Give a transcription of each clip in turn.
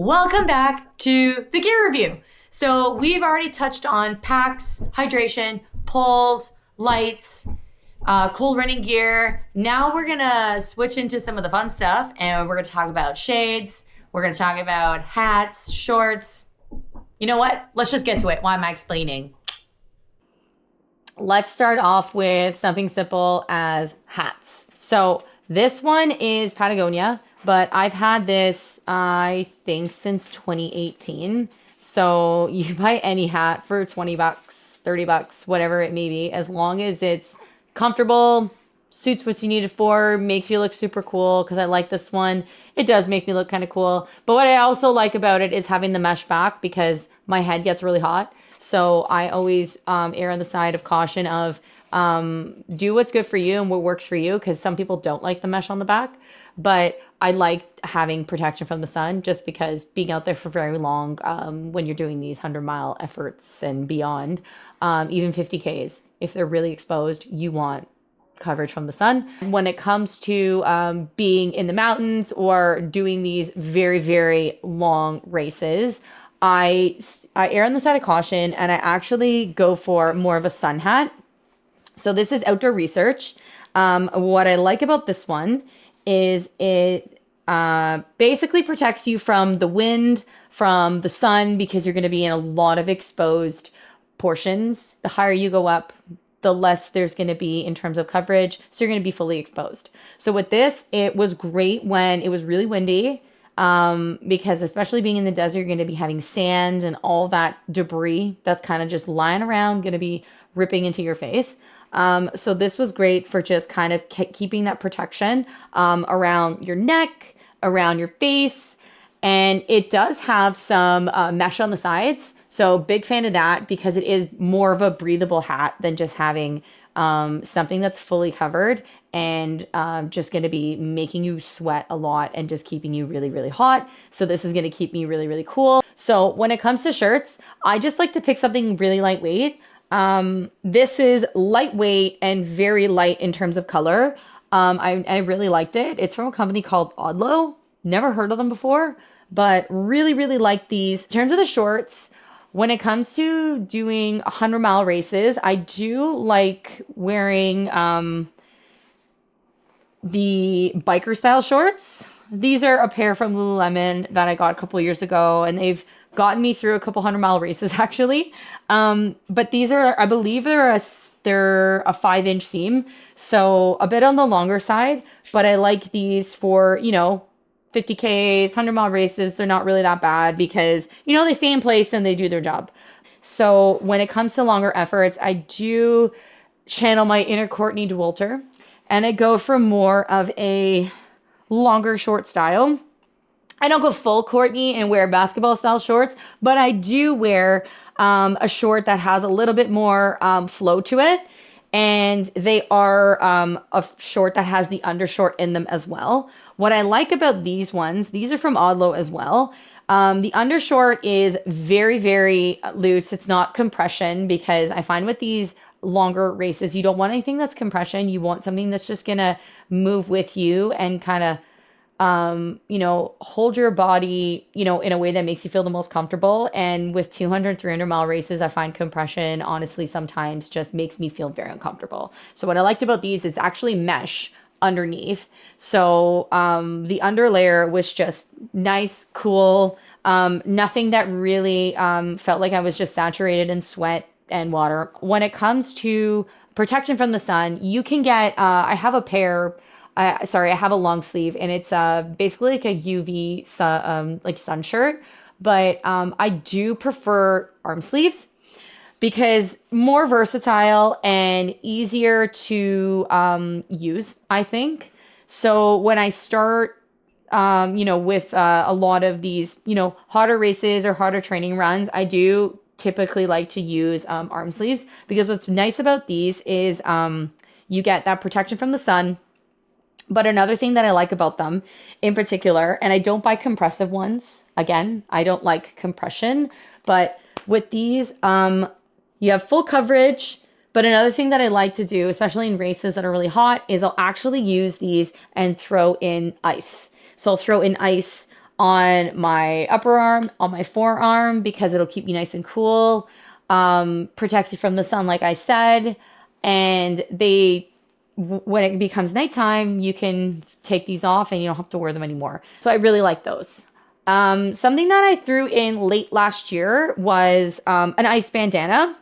Welcome back to the gear review. So we've already touched on packs, hydration, poles, lights, cold running gear. Now we're gonna switch into some of the fun stuff and we're gonna talk about shades. We're gonna talk about hats, shorts. You know what? Let's just get to it. Why am I explaining? Let's start off with something simple as hats. So this one is Patagonia, but I've had this, I think, since 2018. So you buy any hat for 20 bucks, 30 bucks, whatever it may be, as long as it's comfortable, suits what you need it for, makes you look super cool, because I like this one. It does make me look kind of cool. But what I also like about it is having the mesh back, because my head gets really hot. So I always err on the side of caution of do what's good for you and what works for you, because some people don't like the mesh on the back. But I like having protection from the sun, just because being out there for very long, when you're doing these 100-mile efforts and beyond, even 50Ks, if they're really exposed, you want coverage from the sun. When it comes to being in the mountains or doing these very, very long races, I err on the side of caution, and I actually go for more of a sun hat. So this is Outdoor Research. What I like about this one is it basically protects you from the wind, from the sun, because you're going to be in a lot of exposed portions. The higher you go up, the less there's going to be in terms of coverage. So you're going to be fully exposed. So with this, it was great when it was really windy, because especially being in the desert, you're going to be having sand and all that debris that's kind of just lying around, going to be ripping into your face. So this was great for just kind of keeping that protection around your neck, around your face. And it does have some mesh on the sides. So big fan of that, because it is more of a breathable hat than just having something that's fully covered and just going to be making you sweat a lot and just keeping you really, really hot. So this is going to keep me really, really cool. So when it comes to shirts, I just like to pick something really lightweight. This is lightweight and very light in terms of color. I really liked it. It's from a company called Odlo. Never heard of them before, but really, really like these. In terms of the shorts, when it comes to doing 100-mile races, I do like wearing the biker style shorts. These are a pair from Lululemon that I got a couple years ago, and they've gotten me through a couple 100-mile races actually. But these are, I believe they're a 5-inch seam, so a bit on the longer side, but I like these for, 50Ks, 100-mile races. They're not really that bad because, they stay in place and they do their job. So when it comes to longer efforts, I do channel my inner Courtney Dauwalter, and I go for more of a longer short style. I don't go full Courtney and wear basketball style shorts, but I do wear a short that has a little bit more flow to it. And they are a short that has the undershort in them as well. What I like about these ones, these are from Odlo as well. The undershort is very, very loose. It's not compression, because I find with these longer races, you don't want anything that's compression. You want something that's just going to move with you and kind of hold your body, in a way that makes you feel the most comfortable. And with 200, 300-mile races, I find compression, honestly, sometimes just makes me feel very uncomfortable. So what I liked about these is actually mesh underneath. So the under layer was just nice, cool, nothing that really felt like I was just saturated in sweat and water. When it comes to protection from the sun, you can get, I have a pair, I have a long sleeve, and it's basically like a UV sun shirt, but I do prefer arm sleeves because more versatile and easier to use, I think. So when I start, with a lot of these, harder races or harder training runs, I do typically like to use arm sleeves, because what's nice about these is you get that protection from the sun. But another thing that I like about them in particular, and I don't buy compressive ones. Again, I don't like compression, but with these, you have full coverage. But another thing that I like to do, especially in races that are really hot, is I'll actually use these and throw in ice. So I'll throw in ice on my upper arm, on my forearm, because it'll keep me nice and cool. Protects you from the sun, like I said. And when it becomes nighttime, you can take these off and you don't have to wear them anymore. So I really like those. Something that I threw in late last year was an ice bandana.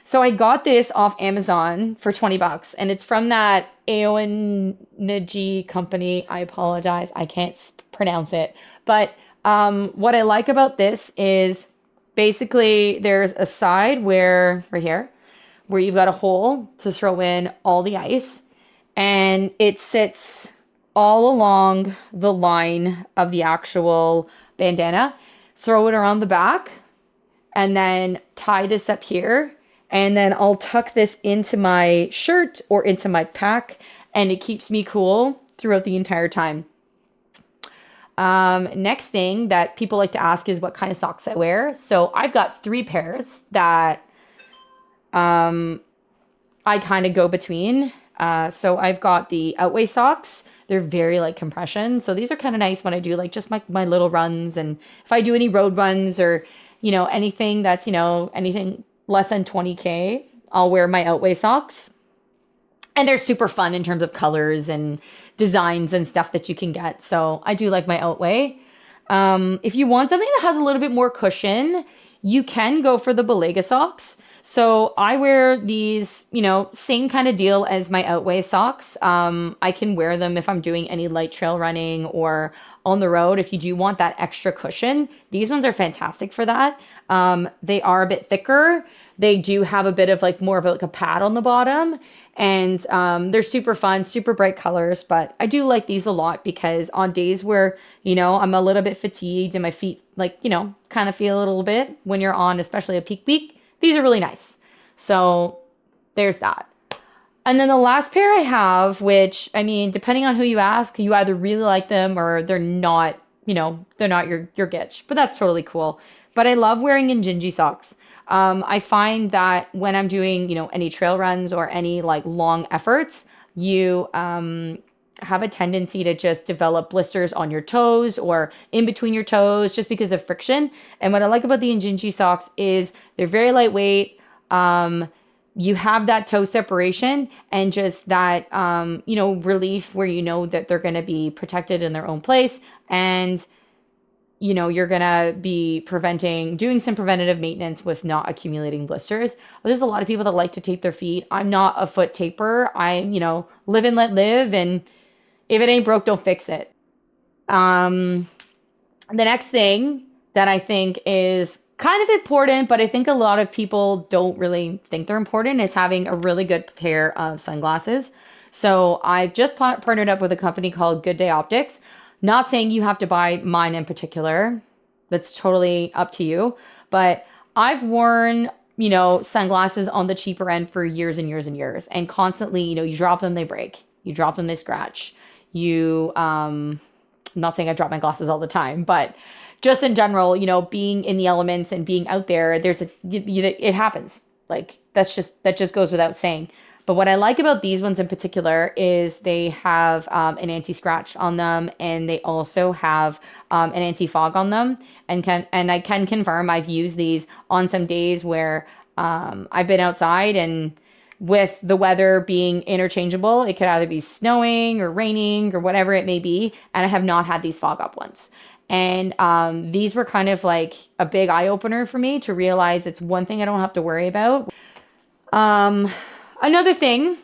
So I got this off Amazon for 20 bucks, and it's from that Aonaji company. I apologize, I can't pronounce it. But what I like about this is basically there's a side where, right here, where you've got a hole to throw in all the ice, and it sits all along the line of the actual bandana. Throw it around the back, and then tie this up here, and then I'll tuck this into my shirt or into my pack, and it keeps me cool throughout the entire time. Next thing that people like to ask is what kind of socks I wear. So I've got 3 pairs that I kind of go between. So I've got the Outway socks. They're very like compression. So these are kind of nice when I do like just my little runs. And if I do any road runs or, anything that's, anything less than 20K, I'll wear my Outway socks. And they're super fun in terms of colors and designs and stuff that you can get. So I do like my Outway. If you want something that has a little bit more cushion, you can go for the Balega socks. So I wear these, same kind of deal as my Outway socks. I can wear them if I'm doing any light trail running or on the road. If you do want that extra cushion, these ones are fantastic for that. They are a bit thicker. They do have a bit of like more of a pad on the bottom, and they're super fun, super bright colors. But I do like these a lot because on days where, I'm a little bit fatigued and my feet kind of feel a little bit when you're on, especially a peak week, these are really nice. So there's that. And then the last pair I have, which, depending on who you ask, you either really like them or they're not, they're not your gitch, but that's totally cool. But I love wearing Injinji socks. I find that when I'm doing, any trail runs or any like long efforts, you have a tendency to just develop blisters on your toes or in between your toes just because of friction. And what I like about the Injinji socks is they're very lightweight. You have that toe separation and just that, relief where that they're going to be protected in their own place. And you're going to be doing some preventative maintenance with not accumulating blisters. There's a lot of people that like to tape their feet. I'm not a foot taper. I'm, live and let live. And if it ain't broke, don't fix it. The next thing that I think is kind of important, but I think a lot of people don't really think they're important, is having a really good pair of sunglasses. So I've just partnered up with a company called Good Day Optics. Not saying you have to buy mine in particular. That's totally up to you. But I've worn, sunglasses on the cheaper end for years and years and years. And constantly, you drop them, they break. You drop them, they scratch. I'm not saying I drop my glasses all the time, but just in general, being in the elements and being out there, it happens. Like that just goes without saying. But what I like about these ones in particular is they have an anti-scratch on them, and they also have an anti-fog on them. And I can confirm I've used these on some days where I've been outside, and with the weather being interchangeable, it could either be snowing or raining or whatever it may be, and I have not had these fog up ones. And these were kind of like a big eye opener for me to realize it's one thing I don't have to worry about. Another thing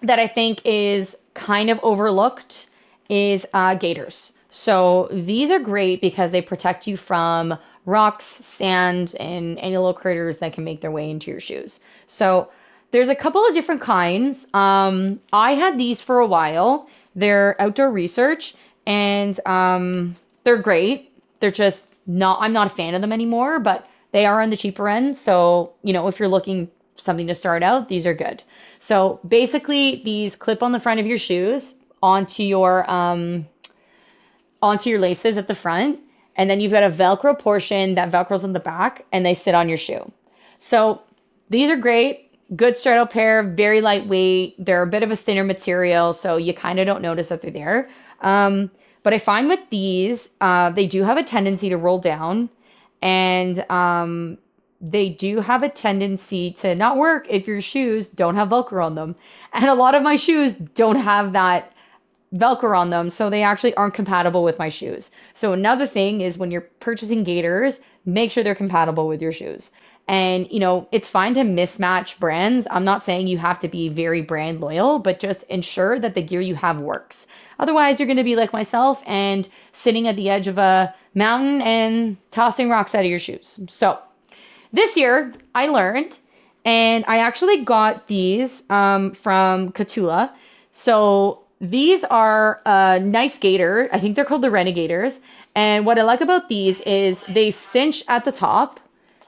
that I think is kind of overlooked is gaiters. So these are great because they protect you from rocks, sand, and any little critters that can make their way into your shoes. So there's a couple of different kinds. I had these for a while. They're Outdoor Research, and they're great. They're just I'm not a fan of them anymore, but they are on the cheaper end. So, if you're looking something to start out, these are good. So basically these clip on the front of your shoes onto your laces at the front, and then you've got a Velcro portion that Velcros on the back, and they sit on your shoe. So these are great. Good start out pair, very lightweight. They're a bit of a thinner material, so you kind of don't notice that they're there. But I find with these, they do have a tendency to roll down, and they do have a tendency to not work if your shoes don't have Velcro on them. And a lot of my shoes don't have that Velcro on them, so they actually aren't compatible with my shoes. So another thing is when you're purchasing gaiters, make sure they're compatible with your shoes. And, you know, it's fine to mismatch brands. I'm not saying you have to be very brand loyal, but just ensure that the gear you have works. Otherwise, you're going to be like myself and sitting at the edge of a mountain and tossing rocks out of your shoes. So this year I learned, and I actually got these from Kahtoola. So these are a nice gaiter. I think they're called the Renegators. And what I like about these is they cinch at the top.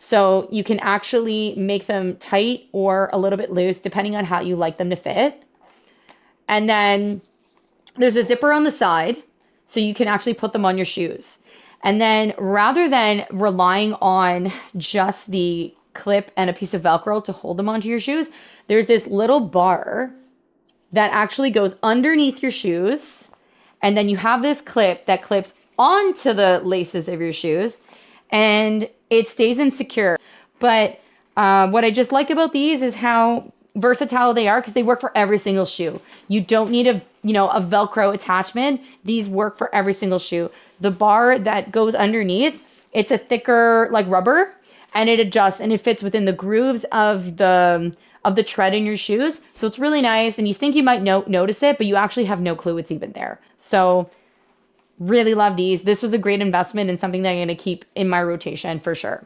So you can actually make them tight or a little bit loose, depending on how you like them to fit. And then there's a zipper on the side, so you can actually put them on your shoes. And then rather than relying on just the clip and a piece of Velcro to hold them onto your shoes, there's this little bar that actually goes underneath your shoes. And then you have this clip that clips onto the laces of your shoes, and it stays insecure. But what I just like about these is how versatile they are, because they work for every single shoe. You don't need a Velcro attachment. These work for every single shoe. The bar that goes underneath, it's a thicker like rubber, and it adjusts and it fits within the grooves of the tread in your shoes. So it's really nice, and you think you might notice it, but you actually have no clue it's even there. So really love these. This was a great investment and something that I'm going to keep in my rotation for sure.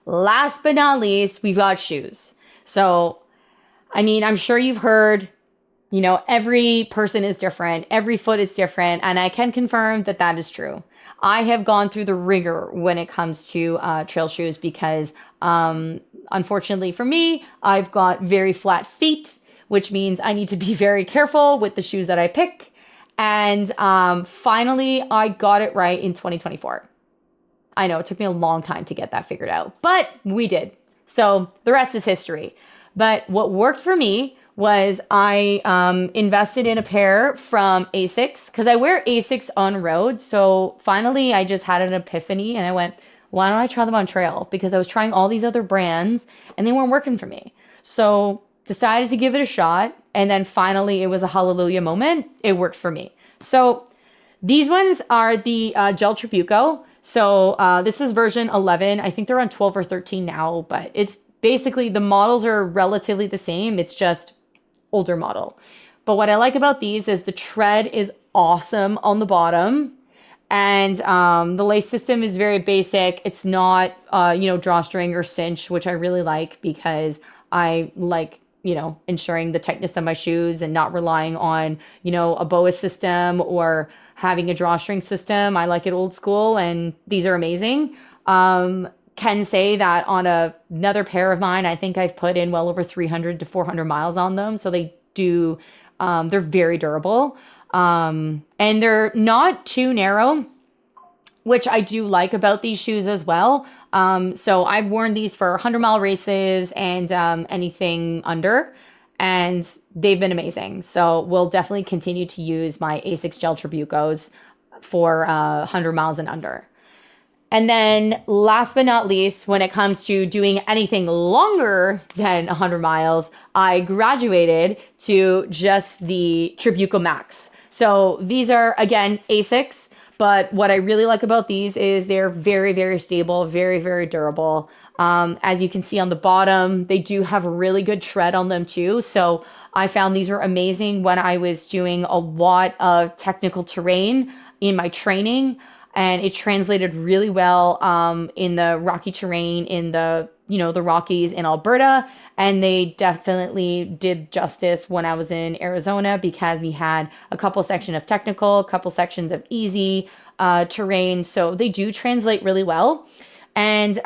Last but not least, we've got shoes. So, I mean, I'm sure you've heard, you know, every person is different. Every foot is different. And I can confirm that that is true. I have gone through the ringer when it comes to trail shoes because, unfortunately for me, I've got very flat feet, which means I need to be very careful with the shoes that I pick. And finally, I got it right in 2024. I know it took me a long time to get that figured out, but we did. So the rest is history. But what worked for me was I invested in a pair from Asics, because I wear Asics on road. So finally, I just had an epiphany and I went, why don't I try them on trail? Because I was trying all these other brands and they weren't working for me. So decided to give it a shot. And then finally, it was a hallelujah moment. It worked for me. So these ones are the Gel Tribuco. So this is version 11. I think they're on 12 or 13 now, but it's basically the models are relatively the same. It's just older model. But what I like about these is the tread is awesome on the bottom. And the lace system is very basic. It's not, drawstring or cinch, which I really like because I like, ensuring the tightness of my shoes and not relying on, a BOA system or having a drawstring system. I like it old school, and these are amazing. Can say that on another pair of mine, I think I've put in well over 300 to 400 miles on them. So they do, they're very durable. And they're not too narrow, which I do like about these shoes as well. So I've worn these for 100-mile races and anything under, and they've been amazing. So we'll definitely continue to use my Asics Gel Tribucos for 100 miles and under. And then last but not least, when it comes to doing anything longer than 100 miles, I graduated to just the Tribuco Max. So these are, again, Asics. But what I really like about these is they're very, very stable, very, very durable. As you can see on the bottom, they do have really good tread on them too. So I found these were amazing when I was doing a lot of technical terrain in my training. And it translated really well in the rocky terrain in the Rockies in Alberta. And they definitely did justice when I was in Arizona because we had a couple sections of technical, a couple sections of easy terrain. So they do translate really well. And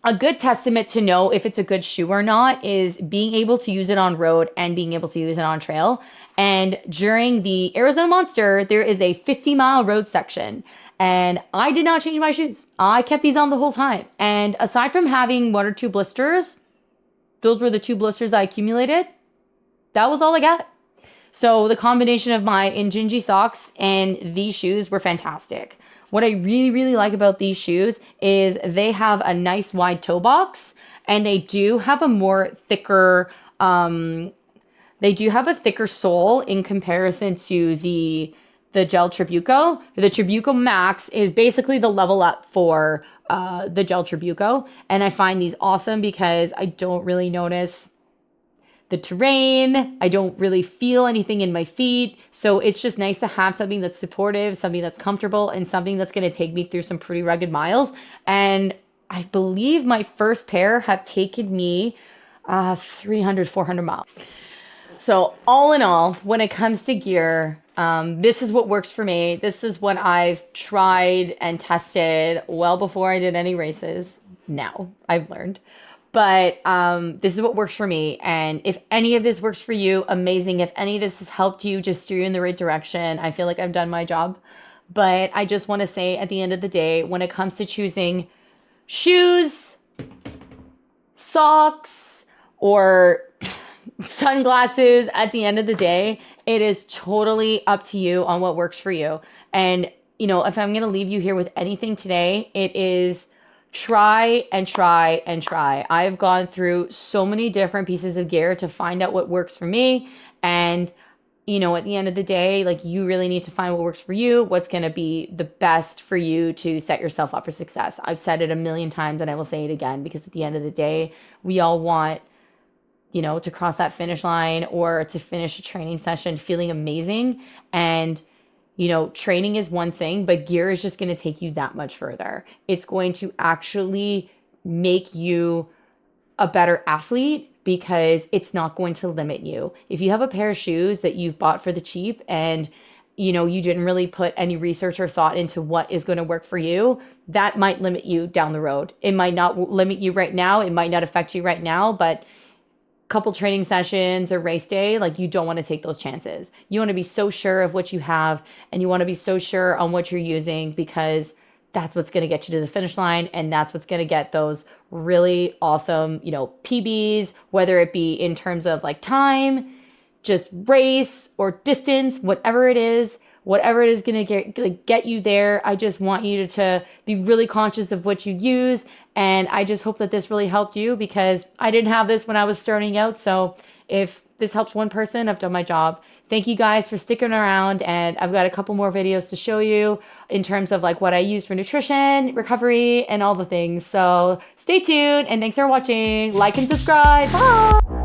a good testament to know if it's a good shoe or not is being able to use it on road and being able to use it on trail. And during the Arizona Monster, there is a 50-mile road section. And I did not change my shoes. I kept these on the whole time. And aside from having one or two blisters, those were the two blisters I accumulated. That was all I got. So the combination of my Injinji socks and these shoes were fantastic. What I really, really like about these shoes is they have a nice wide toe box, and they do have a more thicker, they do have a thicker sole in comparison to the gel Tribuco. The Tribuco Max is basically the level up for the gel Tribuco. And I find these awesome because I don't really notice the terrain. I don't really feel anything in my feet. So it's just nice to have something that's supportive, something that's comfortable, and something that's going to take me through some pretty rugged miles. And I believe my first pair have taken me 300, 400 miles. So all in all, when it comes to gear, this is what works for me. This is what I've tried and tested well before I did any races. Now I've learned. But this is what works for me. And if any of this works for you, amazing. If any of this has helped you just steer you in the right direction, I feel like I've done my job. But I just want to say at the end of the day, when it comes to choosing shoes, socks, or sunglasses, at the end of the day, it is totally up to you on what works for you. And, you know, if I'm going to leave you here with anything today, it is try and try and try. I've gone through so many different pieces of gear to find out what works for me. And, you know, at the end of the day, like, you really need to find what works for you, what's going to be the best for you to set yourself up for success. I've said it a million times and I will say it again, because at the end of the day, we all want, you know, to cross that finish line or to finish a training session feeling amazing. And, you know, training is one thing, but gear is just going to take you that much further. It's going to actually make you a better athlete because it's not going to limit you. If you have a pair of shoes that you've bought for the cheap and, you know, you didn't really put any research or thought into what is going to work for you, that might limit you down the road. It might not limit you right now. It might not affect you right now, but couple training sessions or race day, like, you don't want to take those chances. You want to be so sure of what you have, and you want to be so sure on what you're using, because that's what's going to get you to the finish line. And that's what's going to get those really awesome, you know, PBs, whether it be in terms of like time, just race or distance, whatever it is going to get you there. I just want you to be really conscious of what you use. And I just hope that this really helped you, because I didn't have this when I was starting out. So if this helps one person, I've done my job. Thank you guys for sticking around. And I've got a couple more videos to show you in terms of like what I use for nutrition, recovery, and all the things. So stay tuned, and thanks for watching. Like and subscribe. Bye.